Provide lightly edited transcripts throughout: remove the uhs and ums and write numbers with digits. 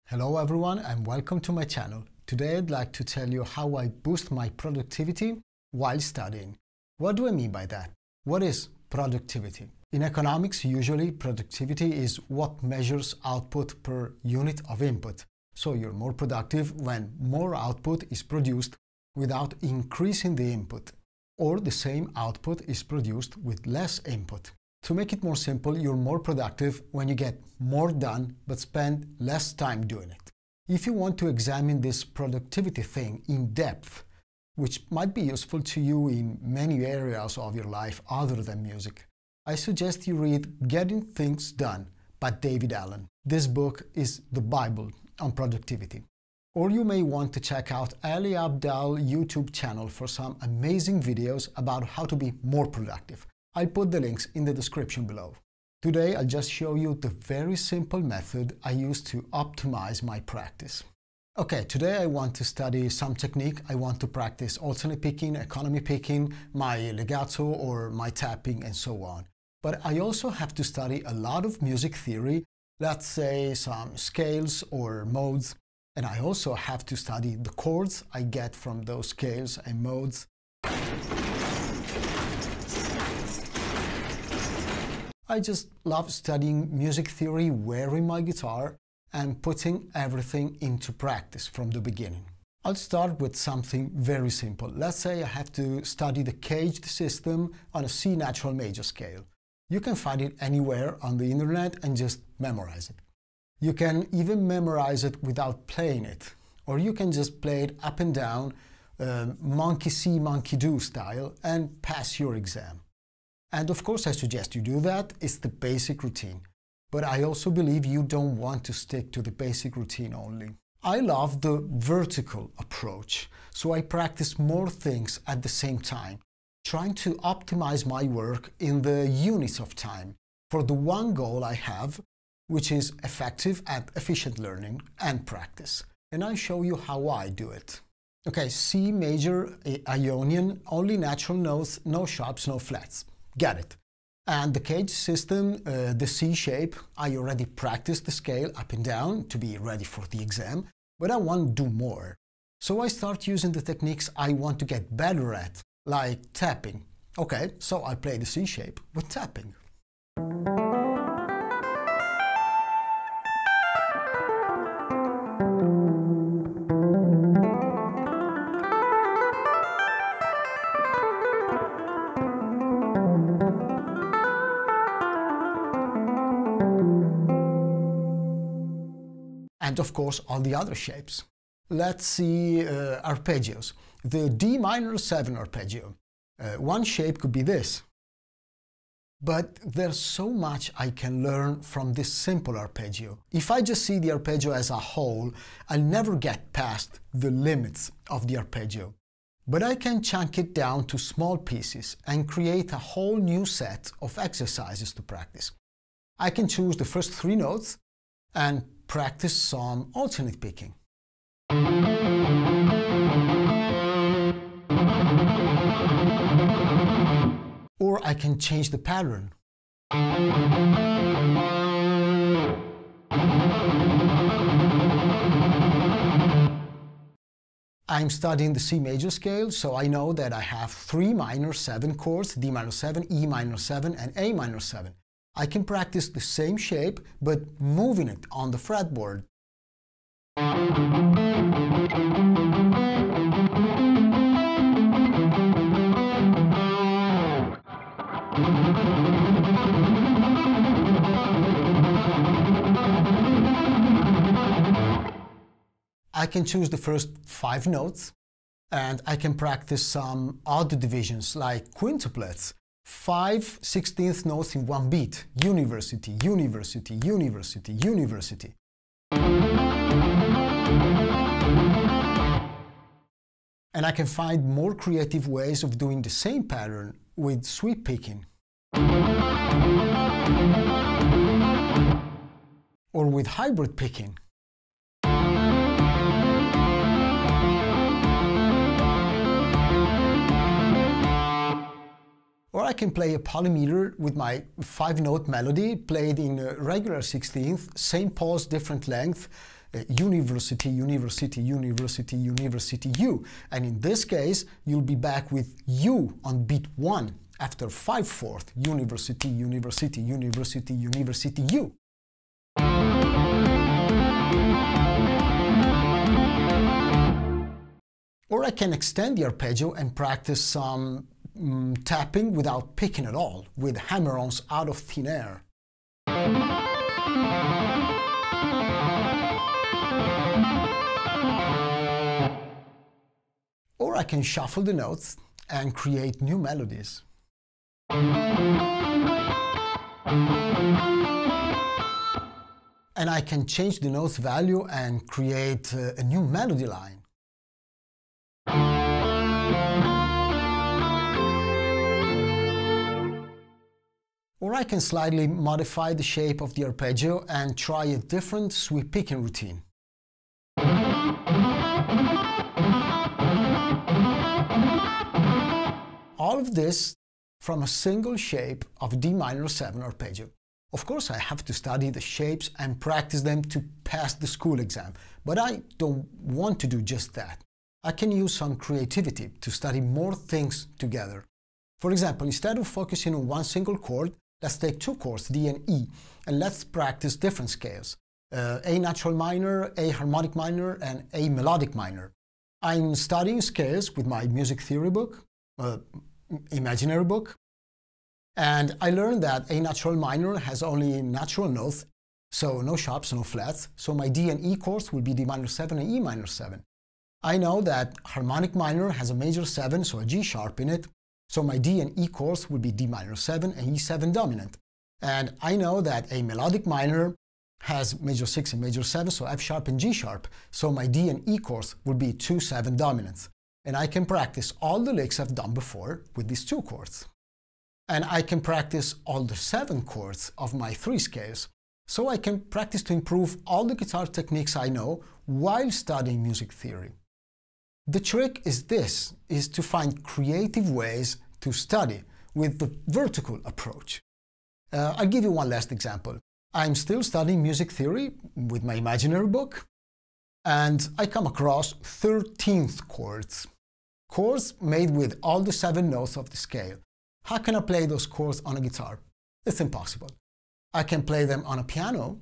Hello everyone and welcome to my channel. Today I'd like to tell you how I boost my productivity while studying. What do I mean by that? What is productivity? In economics, usually productivity is what measures output per unit of input. So you're more productive when more output is produced without increasing the input, or the same output is produced with less input. To make it more simple, you're more productive when you get more done but spend less time doing it. If you want to examine this productivity thing in depth, which might be useful to you in many areas of your life other than music, I suggest you read Getting Things Done by David Allen. This book is the Bible on productivity. Or you may want to check out Ali Abdaal YouTube channel for some amazing videos about how to be more productive. I'll put the links in the description below. Today I'll just show you the very simple method I use to optimize my practice. Okay, today I want to study some technique. I want to practice alternate picking, economy picking, my legato or my tapping and so on. But I also have to study a lot of music theory, let's say some scales or modes, and I also have to study the chords I get from those scales and modes. I just love studying music theory, wearing my guitar, and putting everything into practice from the beginning. I'll start with something very simple. Let's say I have to study the caged system on a C natural major scale. You can find it anywhere on the internet and just memorize it. You can even memorize it without playing it, or you can just play it up and down, monkey see, monkey do style, and pass your exam. And of course I suggest you do that. It's the basic routine. But I also believe you don't want to stick to the basic routine only. I love the vertical approach, so I practice more things at the same time, trying to optimize my work in the units of time for the one goal I have, which is effective and efficient learning and practice. And I'll show you how I do it. Okay, C major Ionian, only natural notes, no sharps, no flats. Get it. And the cage system, the C shape, I already practiced the scale up and down to be ready for the exam, but I want to do more. So I start using the techniques I want to get better at, like tapping. Okay, so I play the C shape with tapping. And of course all the other shapes. Let's see arpeggios. The D minor 7 arpeggio. One shape could be this. But there's so much I can learn from this simple arpeggio. If I just see the arpeggio as a whole, I'll never get past the limits of the arpeggio. But I can chunk it down to small pieces and create a whole new set of exercises to practice. I can choose the first 3 notes and practice some alternate picking. Or I can change the pattern. I'm studying the C major scale, so I know that I have 3 minor 7 chords, D minor 7, E minor 7, and A minor 7. I can practice the same shape, but moving it on the fretboard. I can choose the first 5 notes, and I can practice some odd divisions like quintuplets. 5 16th notes in one beat. University, university, university, university. And I can find more creative ways of doing the same pattern with sweep picking. Or with hybrid picking. Or I can play a polymeter with my 5-note melody played in a regular 16th, same pulse, different length, university, university, university, university, U. And in this case, you'll be back with U on beat 1 after 5/4, university, university, university, university, U. Or I can extend the arpeggio and practice some tapping without picking at all, with hammer-ons out of thin air. Or I can shuffle the notes and create new melodies. And I can change the note's value and create a new melody line. Or I can slightly modify the shape of the arpeggio and try a different sweep picking routine. All of this from a single shape of D minor 7 arpeggio. Of course, I have to study the shapes and practice them to pass the school exam, but I don't want to do just that. I can use some creativity to study more things together. For example, instead of focusing on one single chord, let's take two chords, D and E, and let's practice different scales. A natural minor, A harmonic minor, and A melodic minor. I'm studying scales with my music theory book, imaginary book, and I learned that A natural minor has only natural notes, so no sharps, no flats, so my D and E chords will be D minor 7 and E minor 7. I know that harmonic minor has a major 7, so a G sharp in it, so my D and E chords will be D minor 7 and E7 dominant. And I know that a melodic minor has major 6 and major 7, so F sharp and G sharp, so my D and E chords will be 2/7 dominants. And I can practice all the licks I've done before with these two chords. And I can practice all the 7 chords of my 3 scales, so I can practice to improve all the guitar techniques I know while studying music theory. The trick is to find creative ways to study with the vertical approach. I'll give you one last example. I'm still studying music theory with my imaginary book, and I come across 13th chords. Chords made with all the 7 notes of the scale. How can I play those chords on a guitar? It's impossible. I can play them on a piano,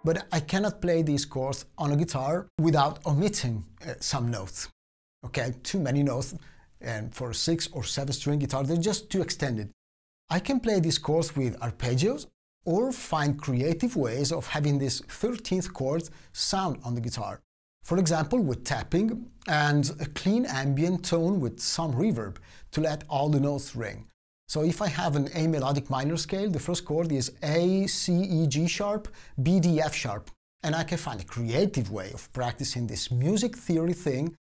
but I cannot play these chords on a guitar without omitting some notes. Okay, too many notes, and for a 6 or 7 string guitar, they're just too extended. I can play these chords with arpeggios or find creative ways of having these 13th chords sound on the guitar. For example, with tapping and a clean ambient tone with some reverb to let all the notes ring. So if I have an A melodic minor scale, the first chord is A, C, E, G sharp, B, D, F sharp. And I can find a creative way of practicing this music theory thing,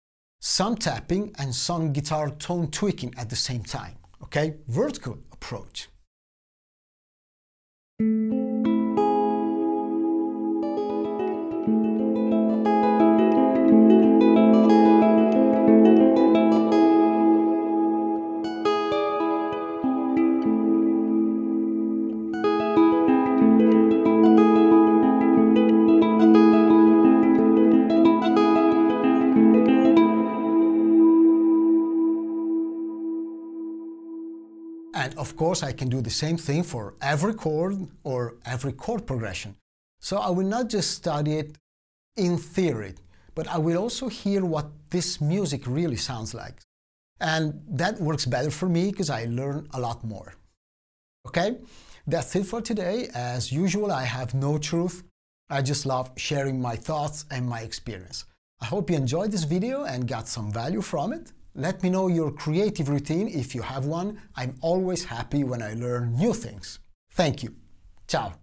some tapping and some guitar tone tweaking at the same time. Okay? Vertical approach. And of course, I can do the same thing for every chord or every chord progression. So I will not just study it in theory, but I will also hear what this music really sounds like. And that works better for me because I learn a lot more. Okay? That's it for today. As usual, I have no truth. I just love sharing my thoughts and my experience. I hope you enjoyed this video and got some value from it. Let me know your creative routine if you have one. I'm always happy when I learn new things. Thank you. Ciao.